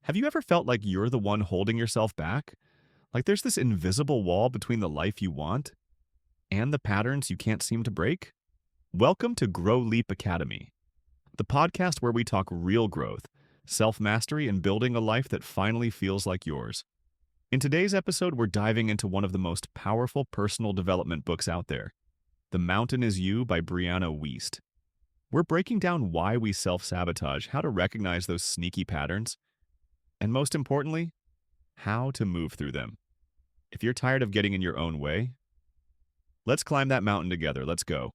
Have you ever felt like you're the one holding yourself back? Like there's this invisible wall between the life you want and the patterns you can't seem to break? Welcome to GrowLeap Academy, the podcast where we talk real growth, self-mastery, and building a life that finally feels like yours. In today's episode, we're diving into one of the most powerful personal development books out there, The Mountain Is You by Brianna Wiest. We're breaking down why we self-sabotage, how to recognize those sneaky patterns, and most importantly, how to move through them. If you're tired of getting in your own way, let's climb that mountain together. Let's go.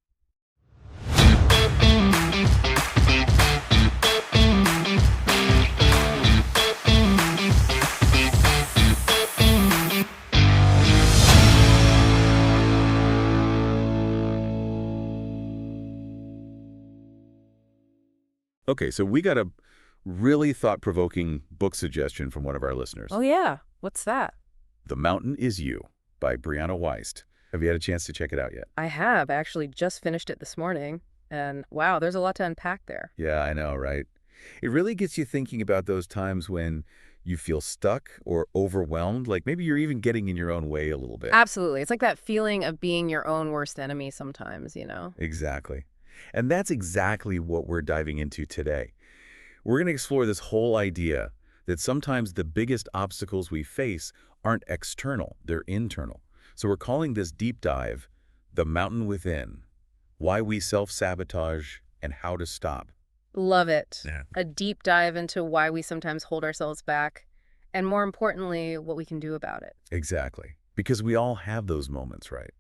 Okay, so we got a really thought-provoking book suggestion from one of our listeners. Oh, yeah. What's that? The Mountain Is You by Brianna Wiest. Have you had a chance to check it out yet? I have. I actually just finished it this morning. And wow, there's a lot to unpack there. Yeah, I know, right? It really gets you thinking about those times when you feel stuck or overwhelmed, like maybe you're even getting in your own way a little bit. Absolutely. It's like that feeling of being your own worst enemy sometimes, you know? Exactly. And that's exactly what we're diving into today. We're going to explore this whole idea that sometimes the biggest obstacles we face aren't external, they're internal. So we're calling this deep dive, The Mountain Within, Why We Self-Sabotage and How to Stop. Love it. Yeah. A deep dive into why we sometimes hold ourselves back, and more importantly, what we can do about it. Exactly. Because we all have those moments, right?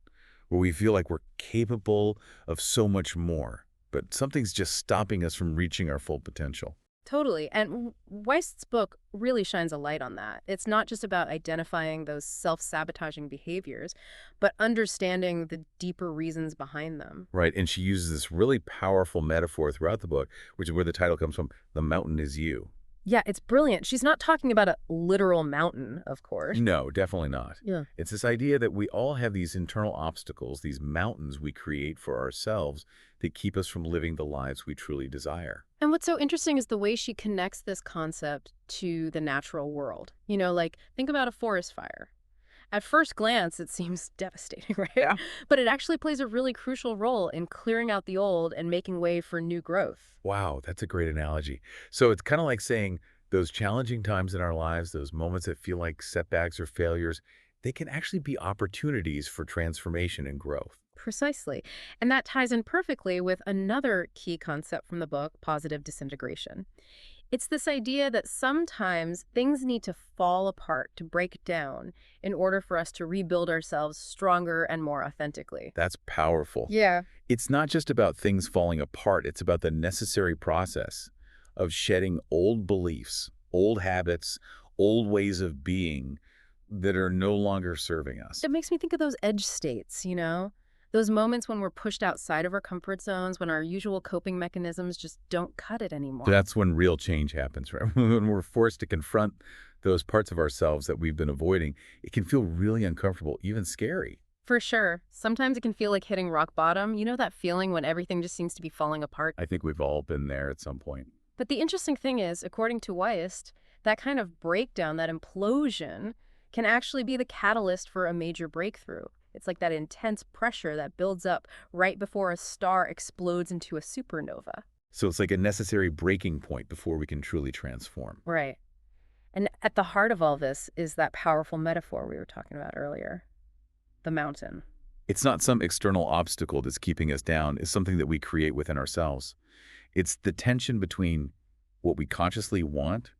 Where we feel like we're capable of so much more, but something's just stopping us from reaching our full potential. Totally. And Weist's book really shines a light on that. It's not just about identifying those self-sabotaging behaviors, but understanding the deeper reasons behind them. Right, and she uses this really powerful metaphor throughout the book, which is where the title comes from, The Mountain Is You. Yeah, it's brilliant. She's not talking about a literal mountain, of course. No, definitely not. Yeah. It's this idea that we all have these internal obstacles, these mountains we create for ourselves that keep us from living the lives we truly desire. And what's so interesting is the way she connects this concept to the natural world. You know, like, think about a forest fire. At first glance, it seems devastating, right? Yeah. But it actually plays a really crucial role in clearing out the old and making way for new growth. Wow, that's a great analogy. So it's kind of like saying those challenging times in our lives, those moments that feel like setbacks or failures, they can actually be opportunities for transformation and growth. Precisely. And that ties in perfectly with another key concept from the book, positive disintegration. It's this idea that sometimes things need to fall apart, to break down, in order for us to rebuild ourselves stronger and more authentically. That's powerful. Yeah. It's not just about things falling apart. It's about the necessary process of shedding old beliefs, old habits, old ways of being that are no longer serving us. It makes me think of those edge states, you know? Those moments when we're pushed outside of our comfort zones, when our usual coping mechanisms just don't cut it anymore. That's when real change happens, right? When we're forced to confront those parts of ourselves that we've been avoiding, it can feel really uncomfortable, even scary. For sure. Sometimes it can feel like hitting rock bottom. You know that feeling when everything just seems to be falling apart? I think we've all been there at some point. But the interesting thing is, according to Wiest, that kind of breakdown, that implosion, can actually be the catalyst for a major breakthrough. It's like that intense pressure that builds up right before a star explodes into a supernova. So it's like a necessary breaking point before we can truly transform. Right. And at the heart of all this is that powerful metaphor we were talking about earlier, the mountain. It's not some external obstacle that's keeping us down. It's something that we create within ourselves. It's the tension between what we consciously want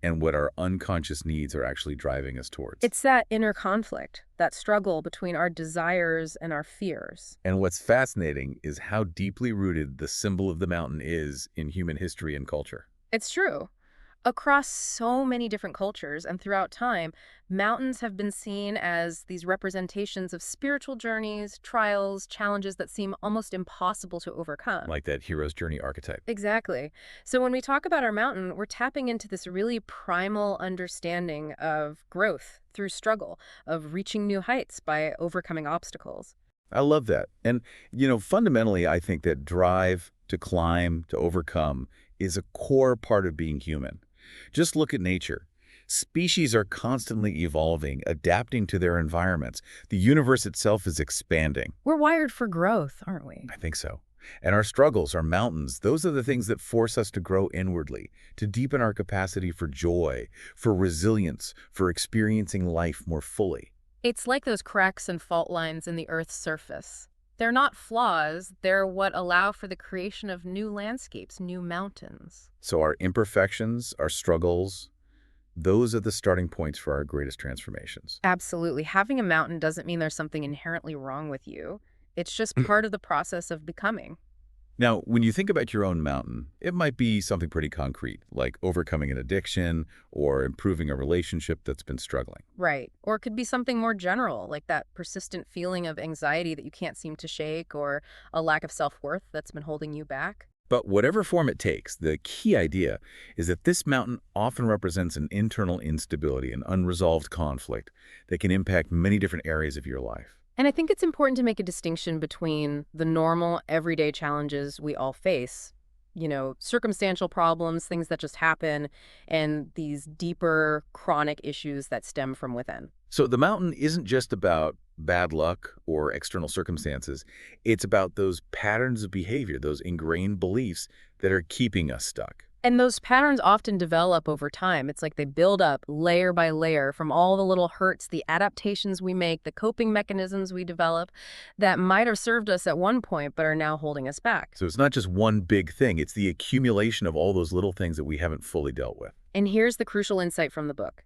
and what our unconscious needs are actually driving us towards. It's that inner conflict, that struggle between our desires and our fears. And what's fascinating is how deeply rooted the symbol of the mountain is in human history and culture. It's true. Across so many different cultures and throughout time, mountains have been seen as these representations of spiritual journeys, trials, challenges that seem almost impossible to overcome. Like that hero's journey archetype. Exactly. So when we talk about our mountain, we're tapping into this really primal understanding of growth through struggle, of reaching new heights by overcoming obstacles. I love that. And, fundamentally, I think that drive to climb, to overcome, is a core part of being human. Just look at nature. Species are constantly evolving, adapting to their environments. The universe itself is expanding. We're wired for growth, aren't we? I think so. And our struggles, our mountains, those are the things that force us to grow inwardly, to deepen our capacity for joy, for resilience, for experiencing life more fully. It's like those cracks and fault lines in the Earth's surface. They're not flaws, they're what allow for the creation of new landscapes, new mountains. So our imperfections, our struggles, those are the starting points for our greatest transformations. Absolutely. Having a mountain doesn't mean there's something inherently wrong with you. It's just part of the process of becoming. Now, when you think about your own mountain, it might be something pretty concrete, like overcoming an addiction or improving a relationship that's been struggling. Right. Or it could be something more general, like that persistent feeling of anxiety that you can't seem to shake, or a lack of self-worth that's been holding you back. But whatever form it takes, the key idea is that this mountain often represents an internal instability, an unresolved conflict that can impact many different areas of your life. And I think it's important to make a distinction between the normal, everyday challenges we all face, circumstantial problems, things that just happen, and these deeper chronic issues that stem from within. So the mountain isn't just about bad luck or external circumstances. It's about those patterns of behavior, those ingrained beliefs that are keeping us stuck. And those patterns often develop over time. It's like they build up layer by layer from all the little hurts, the adaptations we make, the coping mechanisms we develop that might have served us at one point but are now holding us back. So it's not just one big thing. It's the accumulation of all those little things that we haven't fully dealt with. And here's the crucial insight from the book.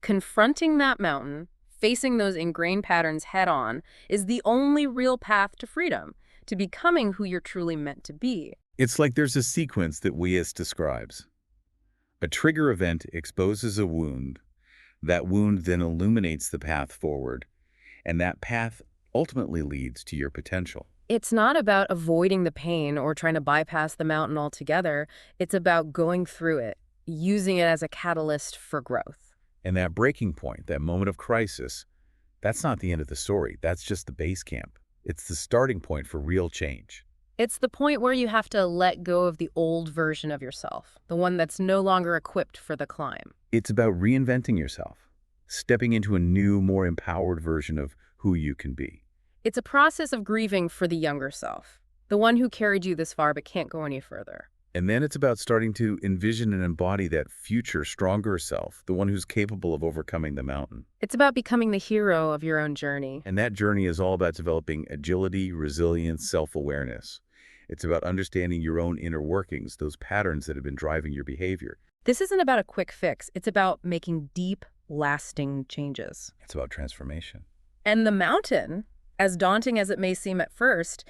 Confronting that mountain, facing those ingrained patterns head on, is the only real path to freedom, to becoming who you're truly meant to be. It's like there's a sequence that Wiest describes. A trigger event exposes a wound. That wound then illuminates the path forward, and that path ultimately leads to your potential. It's not about avoiding the pain or trying to bypass the mountain altogether. It's about going through it, using it as a catalyst for growth. And that breaking point, that moment of crisis, that's not the end of the story. That's just the base camp. It's the starting point for real change. It's the point where you have to let go of the old version of yourself, the one that's no longer equipped for the climb. It's about reinventing yourself, stepping into a new, more empowered version of who you can be. It's a process of grieving for the younger self, the one who carried you this far but can't go any further. And then it's about starting to envision and embody that future, stronger self, the one who's capable of overcoming the mountain. It's about becoming the hero of your own journey. And that journey is all about developing agility, resilience, self-awareness. It's about understanding your own inner workings, those patterns that have been driving your behavior. This isn't about a quick fix. It's about making deep, lasting changes. It's about transformation. And the mountain, as daunting as it may seem at first,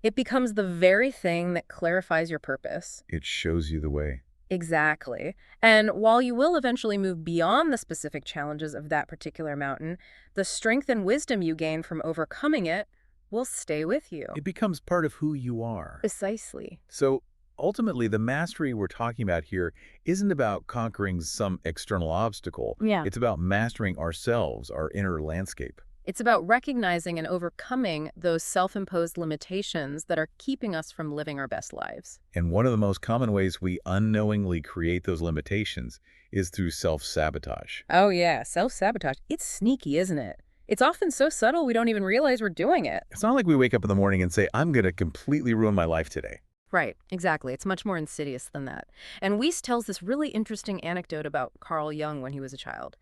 it becomes the very thing that clarifies your purpose. It shows you the way. Exactly. And while you will eventually move beyond the specific challenges of that particular mountain, the strength and wisdom you gain from overcoming it will stay with you. It becomes part of who you are. Precisely. So ultimately, the mastery we're talking about here isn't about conquering some external obstacle. Yeah. It's about mastering ourselves, our inner landscape. It's about recognizing and overcoming those self-imposed limitations that are keeping us from living our best lives. And one of the most common ways we unknowingly create those limitations is through self-sabotage. Oh yeah, self-sabotage. It's sneaky, isn't it? It's often so subtle we don't even realize we're doing it. It's not like we wake up in the morning and say, I'm going to completely ruin my life today. Right, exactly. It's much more insidious than that. And Wiest tells this really interesting anecdote about Carl Jung when he was a child.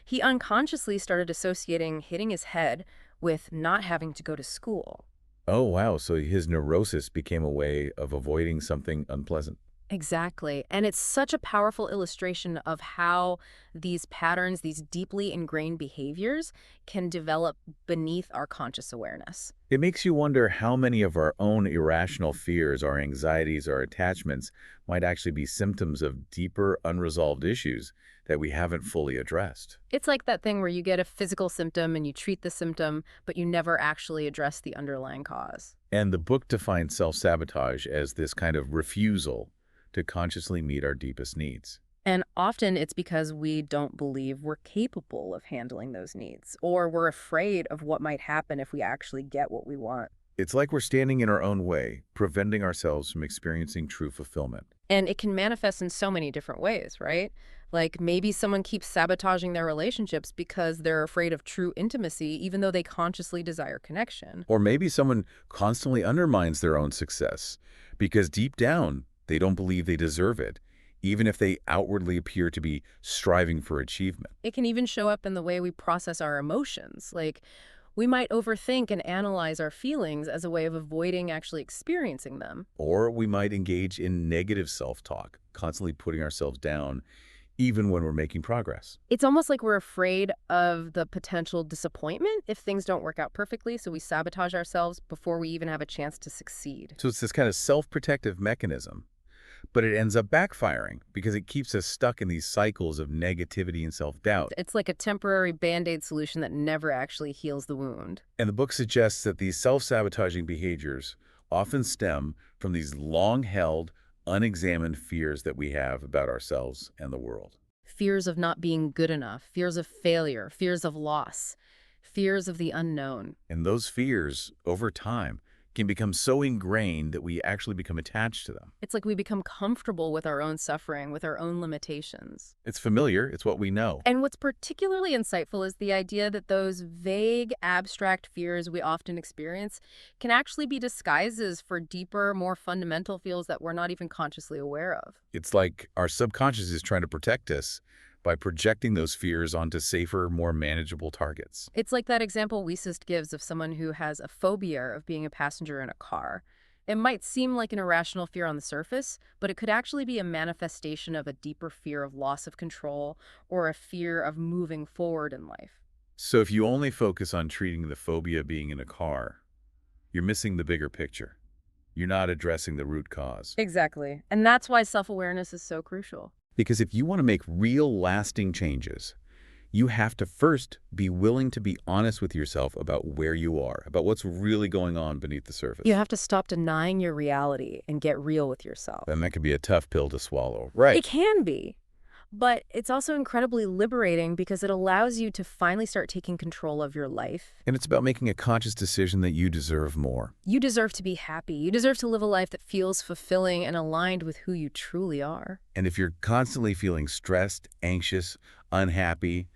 He unconsciously started associating hitting his head with not having to go to school. Oh, wow. So his neurosis became a way of avoiding something unpleasant. Exactly. And it's such a powerful illustration of how these patterns, these deeply ingrained behaviors, can develop beneath our conscious awareness. It makes you wonder how many of our own irrational fears, our anxieties, our attachments might actually be symptoms of deeper, unresolved issues that we haven't fully addressed. It's like that thing where you get a physical symptom and you treat the symptom, but you never actually address the underlying cause. And the book defines self-sabotage as this kind of refusal to consciously meet our deepest needs. And often it's because we don't believe we're capable of handling those needs, or we're afraid of what might happen if we actually get what we want. It's like we're standing in our own way, preventing ourselves from experiencing true fulfillment. And it can manifest in so many different ways, right? Like maybe someone keeps sabotaging their relationships because they're afraid of true intimacy, even though they consciously desire connection. Or maybe someone constantly undermines their own success because deep down, they don't believe they deserve it, even if they outwardly appear to be striving for achievement. It can even show up in the way we process our emotions. Like we might overthink and analyze our feelings as a way of avoiding actually experiencing them. Or we might engage in negative self-talk, constantly putting ourselves down, even when we're making progress. It's almost like we're afraid of the potential disappointment if things don't work out perfectly, so we sabotage ourselves before we even have a chance to succeed. So it's this kind of self-protective mechanism, but it ends up backfiring because it keeps us stuck in these cycles of negativity and self-doubt. It's like a temporary Band-Aid solution that never actually heals the wound. And the book suggests that these self-sabotaging behaviors often stem from these long-held, unexamined fears that we have about ourselves and the world. Fears of not being good enough, fears of failure, fears of loss, fears of the unknown. And those fears, over time, can become so ingrained that we actually become attached to them. It's like we become comfortable with our own suffering, with our own limitations. It's familiar, it's what we know. And what's particularly insightful is the idea that those vague, abstract fears we often experience can actually be disguises for deeper, more fundamental feels that we're not even consciously aware of. It's like our subconscious is trying to protect us by projecting those fears onto safer, more manageable targets. It's like that example Wiest gives of someone who has a phobia of being a passenger in a car. It might seem like an irrational fear on the surface, but it could actually be a manifestation of a deeper fear of loss of control or a fear of moving forward in life. So if you only focus on treating the phobia of being in a car, you're missing the bigger picture. You're not addressing the root cause. Exactly. And that's why self-awareness is so crucial. Because if you want to make real, lasting changes, you have to first be willing to be honest with yourself about where you are, about what's really going on beneath the surface. You have to stop denying your reality and get real with yourself. And that can be a tough pill to swallow. Right. It can be. But it's also incredibly liberating because it allows you to finally start taking control of your life. And it's about making a conscious decision that you deserve more. You deserve to be happy. You deserve to live a life that feels fulfilling and aligned with who you truly are. And if you're constantly feeling stressed, anxious, unhappy,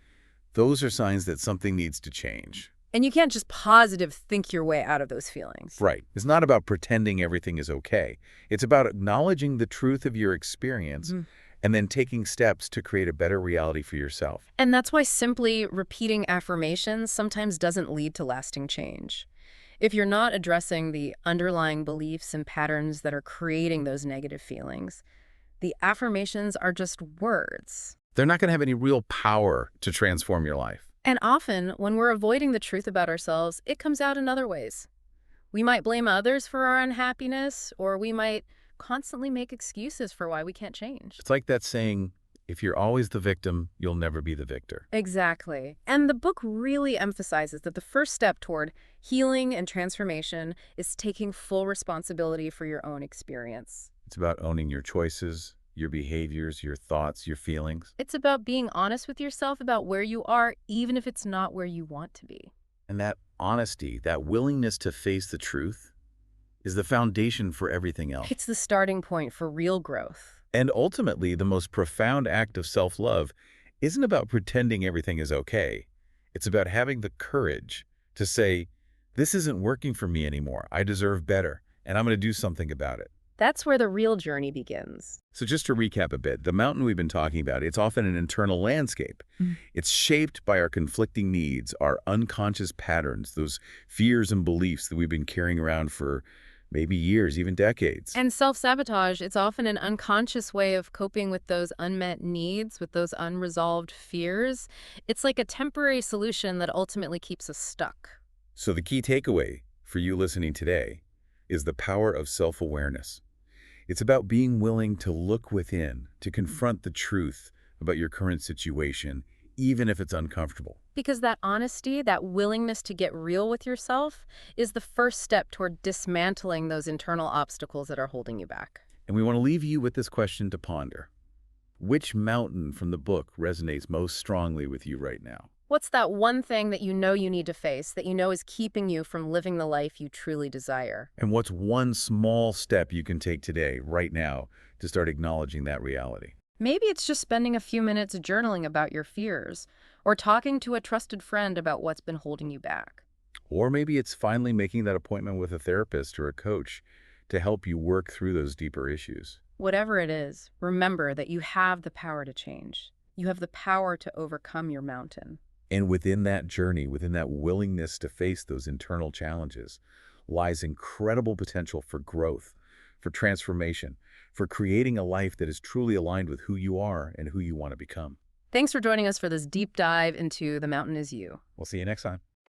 those are signs that something needs to change. And you can't just positive think your way out of those feelings. Right. It's not about pretending everything is okay. It's about acknowledging the truth of your experience and then taking steps to create a better reality for yourself. And that's why simply repeating affirmations sometimes doesn't lead to lasting change. If you're not addressing the underlying beliefs and patterns that are creating those negative feelings, the affirmations are just words. They're not going to have any real power to transform your life. And often, when we're avoiding the truth about ourselves, it comes out in other ways. We might blame others for our unhappiness, or we might constantly make excuses for why we can't change. It's like that saying, if you're always the victim, you'll never be the victor. Exactly. And the book really emphasizes that the first step toward healing and transformation is taking full responsibility for your own experience. It's about owning your choices, your behaviors, your thoughts, your feelings. It's about being honest with yourself about where you are, even if it's not where you want to be. And that honesty, that willingness to face the truth, is the foundation for everything else. It's the starting point for real growth. And ultimately, the most profound act of self-love isn't about pretending everything is okay. It's about having the courage to say, this isn't working for me anymore. I deserve better, and I'm going to do something about it. That's where the real journey begins. So just to recap a bit, the mountain we've been talking about, it's often an internal landscape. It's shaped by our conflicting needs, our unconscious patterns, those fears and beliefs that we've been carrying around for maybe years, even decades. And self-sabotage, it's often an unconscious way of coping with those unmet needs, with those unresolved fears. It's like a temporary solution that ultimately keeps us stuck. So the key takeaway for you listening today is the power of self-awareness. It's about being willing to look within, to confront the truth about your current situation, even if it's uncomfortable. Because that honesty, that willingness to get real with yourself, is the first step toward dismantling those internal obstacles that are holding you back. And we want to leave you with this question to ponder. Which mountain from the book resonates most strongly with you right now? What's that one thing that you know you need to face, that you know is keeping you from living the life you truly desire? And what's one small step you can take today, right now, to start acknowledging that reality? Maybe it's just spending a few minutes journaling about your fears, or talking to a trusted friend about what's been holding you back. Or maybe it's finally making that appointment with a therapist or a coach to help you work through those deeper issues. Whatever it is, remember that you have the power to change. You have the power to overcome your mountain. And within that journey, within that willingness to face those internal challenges, lies incredible potential for growth, for transformation, for creating a life that is truly aligned with who you are and who you want to become. Thanks for joining us for this deep dive into The Mountain Is You. We'll see you next time.